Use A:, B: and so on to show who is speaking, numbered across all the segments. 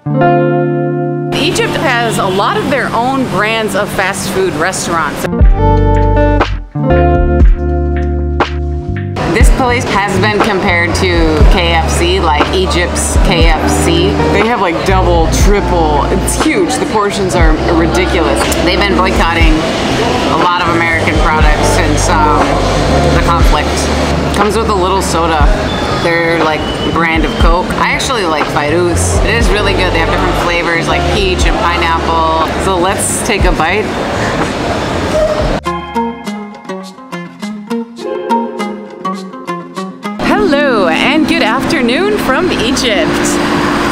A: Egypt has a lot of their own brands of fast food restaurants. This place has been compared to KFC, like Egypt's KFC. They have like double, triple, it's huge. The portions are ridiculous. They've been boycotting a lot of American products since the conflict. Comes with a little soda. Their like brand of Coke. I actually like Fairuz. It is really good. They have different flavors like peach and pineapple. So let's take a bite. Hello and good afternoon from Egypt.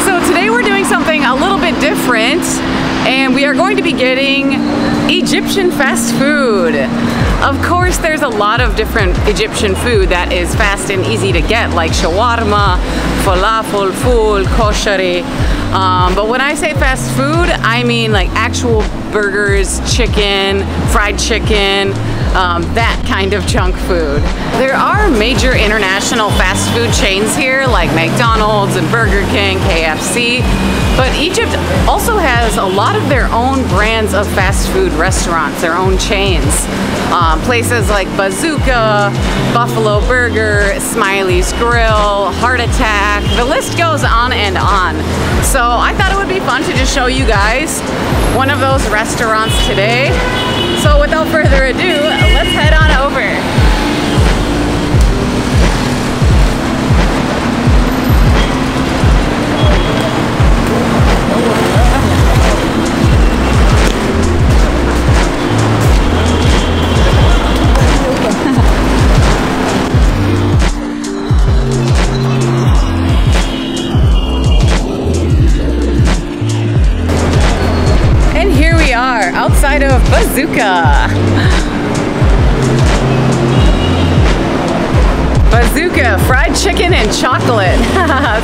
A: So today we're doing something a little bit different and we are going to be getting Egyptian fast food. Of course, there's a lot of different Egyptian food that is fast and easy to get, like shawarma, falafel, ful, koshari. But when I say fast food, I mean like actual burgers, chicken, fried chicken, that kind of junk food. There are major international fast food chains here like McDonald's and Burger King, KFC, but Egypt also has a lot of their own brands of fast food restaurants, their own chains. Places like Bazooka, Buffalo Burger, Smiley's Grill, Heart Attack, the list goes on and on. So I thought it would be fun to just show you guys one of those restaurants today. So without further ado, let's head on over. Outside of Bazooka. Bazooka, fried chicken and chocolate.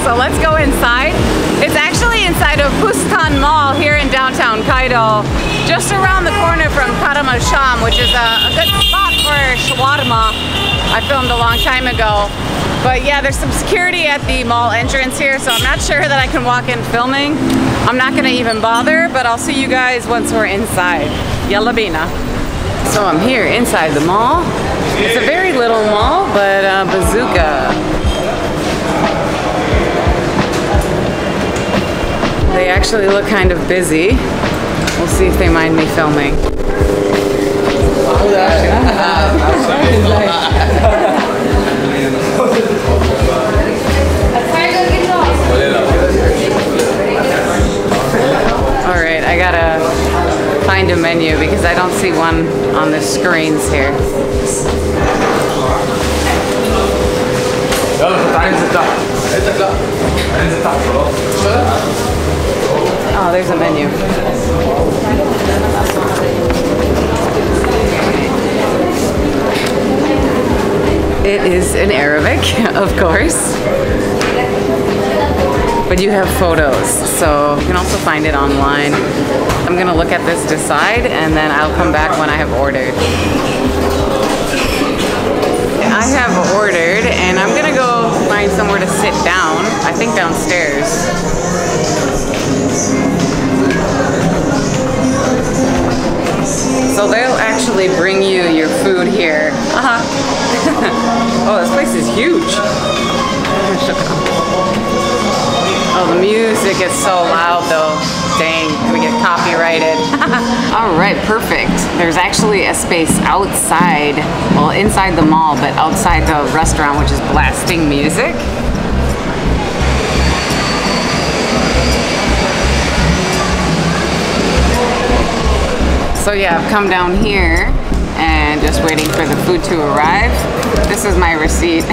A: So let's go inside. It's actually inside of Bustan Mall here in downtown Cairo, just around the corner from Karam al-Sham, which is a good spot for shawarma. I filmed a long time ago. But yeah, there's some security at the mall entrance here, so I'm not sure that I can walk in filming. I'm not gonna even bother, but I'll see you guys once we're inside. Yalla bina. So I'm here inside the mall. It's a very little mall, but Bazooka. They actually look kind of busy. We'll see if they mind me filming. Alright, I gotta find a menu because I don't see one on the screens here. Oh, there's a menu. It is in Arabic, of course. But you have photos, so you can also find it online. I'm gonna look at this, decide, and then I'll come back when I have ordered. I have ordered, and I'm gonna go find somewhere to sit down. I think downstairs. So they'll actually bring you your food here. Oh, this place is huge. Oh, the music is so loud though. Dang, we get copyrighted. All right, perfect. There's actually a space outside, well, inside the mall, but outside the restaurant, which is blasting music. So yeah, I've come down here and just waiting for the food to arrive. This is my receipt.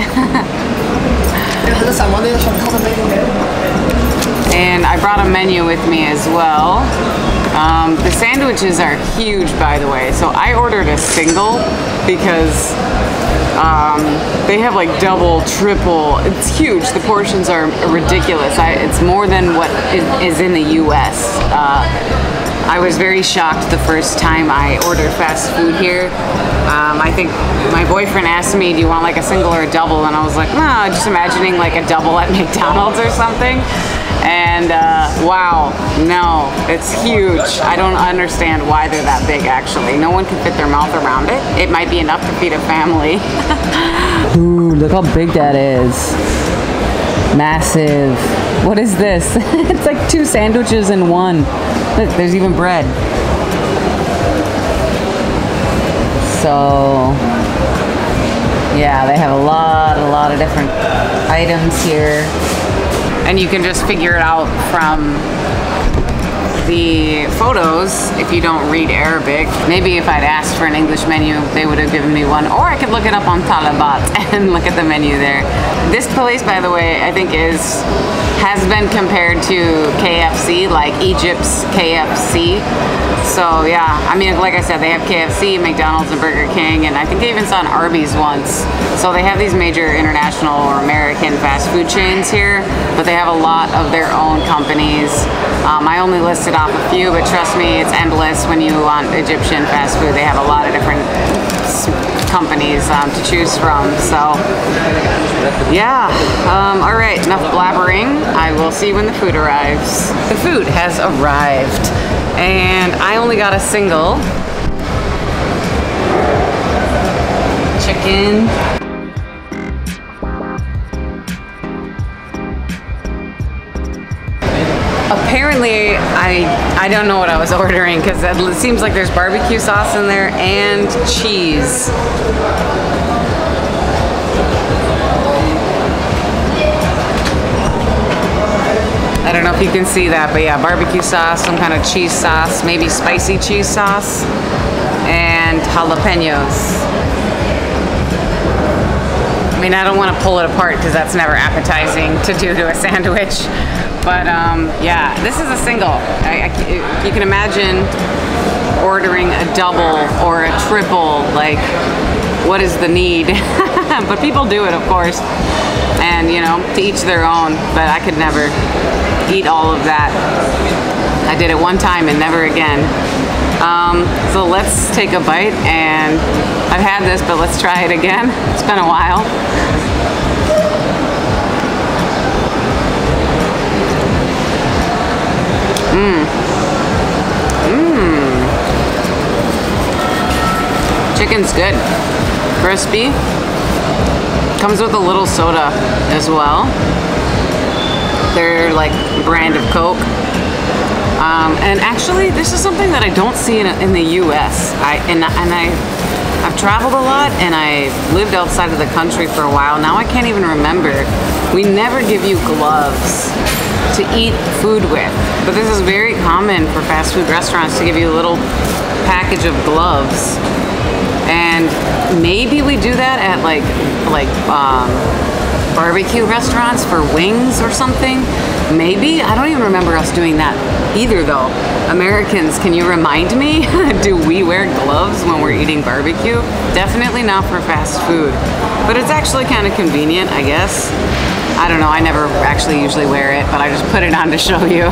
A: And I brought a menu with me as well. The sandwiches are huge, by the way. So I ordered a single because they have like double, triple. It's huge. The portions are ridiculous. It's more than what is in the US. I was very shocked the first time I ordered fast food here. I think my boyfriend asked me, do you want like a single or a double? And I was like, no, just imagining like a double at McDonald's or something. And wow, no, it's huge. I don't understand why they're that big actually. No one can fit their mouth around it. It might be enough to feed a family. Ooh, look how big that is. Massive. What is this? It's like 2 sandwiches in one. Look, there's even bread. So, yeah, they have a lot of different items here. And you can just figure it out from the photos if you don't read Arabic. Maybe if I'd asked for an English menu, they would have given me one. Or I could look it up on Talabat and look at the menu there. This place, by the way, I think has been compared to KFC, like Egypt's KFC. So yeah, I mean, like I said, they have KFC, McDonald's, and Burger King, and I think I even saw an Arby's once. So they have these major international or American fast food chains here, but they have a lot of their own companies. I only listed off a few, but trust me, it's endless when you want Egyptian fast food. They have a lot of different companies to choose from. So yeah, all right, enough blabbering. I will see you when the food arrives. The food has arrived, and I only got a single chicken. Apparently, I don't know what I was ordering because it seems like there's barbecue sauce in there and cheese. I don't know if you can see that, but yeah, barbecue sauce, some kind of cheese sauce, maybe spicy cheese sauce, and jalapenos. I mean, I don't want to pull it apart because that's never appetizing to do to a sandwich. But yeah, this is a single. You can imagine ordering a double or a triple, like what is the need? But people do it, of course. And you know, to each their own, but I could never eat all of that. I did it one time and never again. So let's take a bite, and I've had this, but let's try it again. It's been a while. Chicken's good, crispy. Comes with a little soda as well. They're like brand of Coke. And actually, this is something that I don't see in the U.S. I've traveled a lot, and I lived outside of the country for a while. Now I can't even remember. We never give you gloves to eat food with, but this is very common for fast food restaurants to give you a little package of gloves. And maybe we do that at like barbecue restaurants for wings or something. Maybe, I don't even remember us doing that either though. Americans, can you remind me? Do we wear gloves when we're eating barbecue? Definitely not for fast food, but it's actually kind of convenient, I guess. I don't know, I never actually usually wear it, but I just put it on to show you.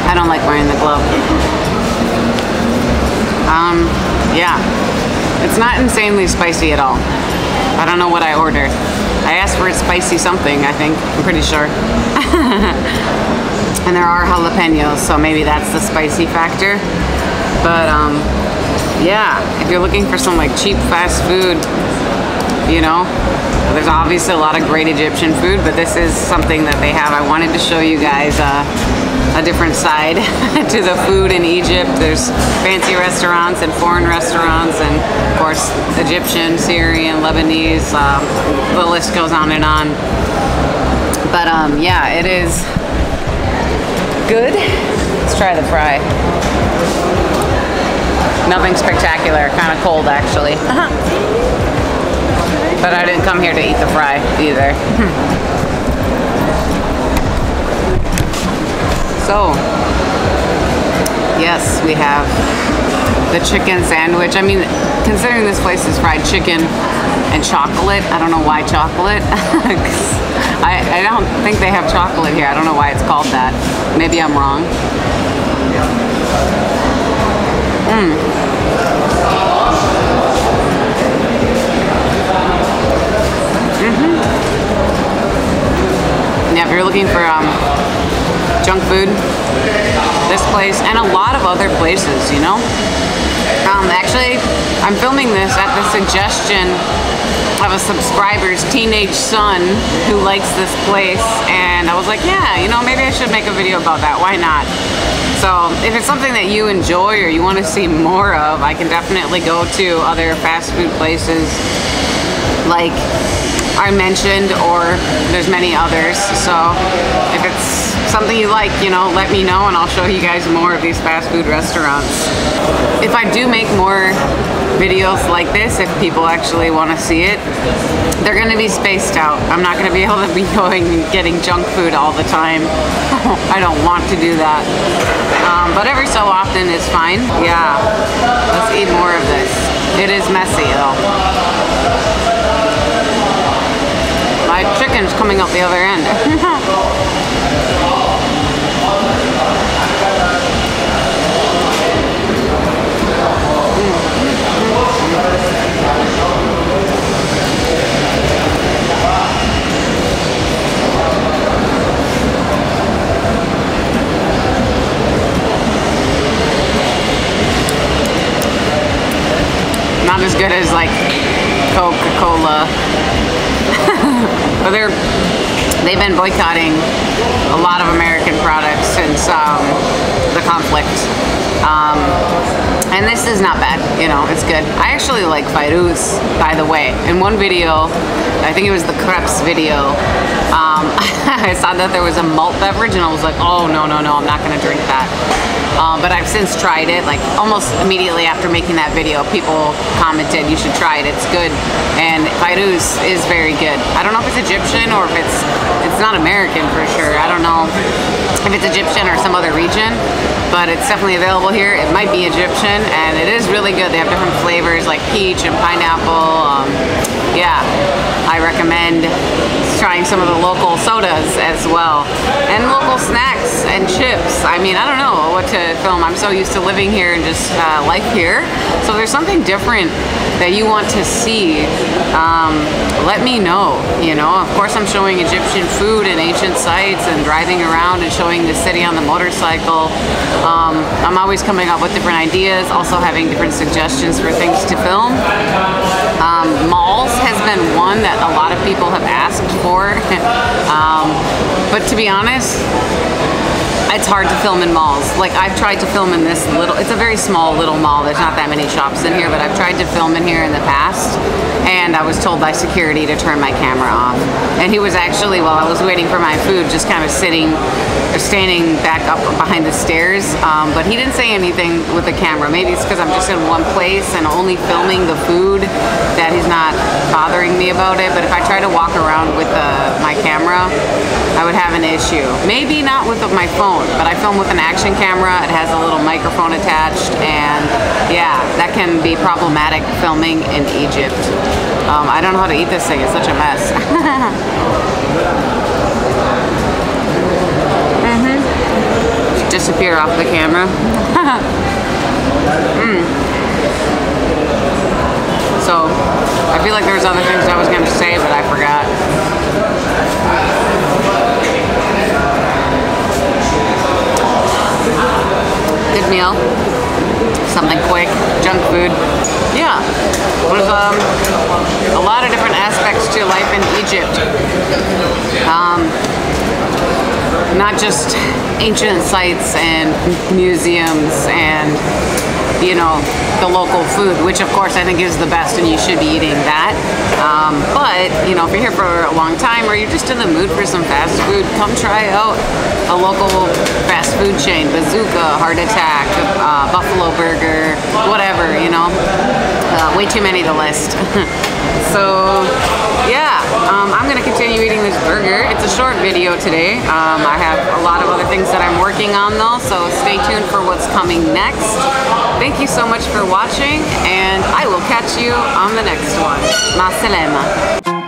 A: I don't like wearing the glove. Yeah, it's not insanely spicy at all. I don't know what I ordered. I asked for a spicy something, I think. I'm pretty sure. And there are jalapenos, so maybe that's the spicy factor. But yeah, if you're looking for some like cheap fast food, you know, there's obviously a lot of great Egyptian food, but this is something that they have. I wanted to show you guys a different side to the food in Egypt. There's fancy restaurants and foreign restaurants, and of course Egyptian, Syrian, Lebanese, the list goes on and on. But yeah, it is good. Let's try the fry. Nothing spectacular, kind of cold actually. But I didn't come here to eat the fry either. So, yes, we have the chicken sandwich. I mean, considering this place is fried chicken and chocolate, I don't know why chocolate. I don't think they have chocolate here. I don't know why it's called that. Maybe I'm wrong. Yeah, if you're looking for junk food, this place and a lot of other places, you know. Actually, I'm filming this at the suggestion of a subscriber's teenage son who likes this place, and I was like, yeah, you know, maybe I should make a video about that. Why not? So if it's something that you enjoy or you want to see more of, I can definitely go to other fast food places like I mentioned, or there's many others. So if it's something you like, you know, let me know and I'll show you guys more of these fast food restaurants. If I do make more videos like this, if people actually want to see it, they're going to be spaced out. I'm not going to be able to be going and getting junk food all the time. I don't want to do that. But every so often is fine. Yeah, let's eat more of this. It is messy though. My chicken's coming out the other end. Not as good as like Coca-Cola. But they've been boycotting a lot of American products since the conflict. And this is not bad, you know, it's good. I actually like Fairuz, by the way. In one video, I think it was the crepes video, I saw that there was a malt beverage and I was like, oh, no, I'm not gonna drink that. But I've since tried it, like almost immediately after making that video, people commented, you should try it, it's good. And Fairuz is very good. I don't know if it's Egyptian or if it's not American for sure. I don't know if it's Egyptian or some other region, but it's definitely available here. It might be Egyptian, and it is really good. They have different flavors like peach and pineapple. Yeah, I recommend trying some of the local sodas as well, and local snacks and chips. I mean, I don't know what to film. I'm so used to living here and just life here. So if there's something different that you want to see, let me know. You know, of course I'm showing Egyptian food and ancient sites and driving around and showing the city on the motorcycle. I'm always coming up with different ideas, also having different suggestions for things to film. Malls has been one that a lot of people have asked for, but to be honest, it's hard to film in malls. Like, I've tried to film in this little, it's a very small little mall, there's not that many shops in here, but I've tried to film in here in the past, and I was told by security to turn my camera off. And he was actually, while I was waiting for my food, just kind of sitting or standing back up behind the stairs, but he didn't say anything with the camera. Maybe it's because I'm just in one place and only filming the food that he's not bothering me about it. But if I try to walk around with my camera, I would have an issue. Maybe not with my phone, but I film with an action camera. It has a little microphone attached, and yeah, that can be problematic filming in Egypt. I don't know how to eat this thing, it's such a mess. Disappear off the camera. So, I feel like there's other things I was going to say, but I forgot. Good meal. Something quick. Junk food. Yeah. There's a lot of different aspects to life in Egypt. Not just ancient sites and museums and, you know, the local food, which of course I think is the best and you should be eating that. But, you know, if you're here for a long time or you're just in the mood for some fast food, come try out a local fast food chain. Bazooka, Heart Attack, Buffalo Burger, whatever, you know. Way too many to list. So, yeah, I'm going to continue eating this burger. It's a short video today. I have a lot of other things that I'm working on though, so stay tuned for what's coming next. Thank you so much for watching, and I will catch you on the next one. Ma salama.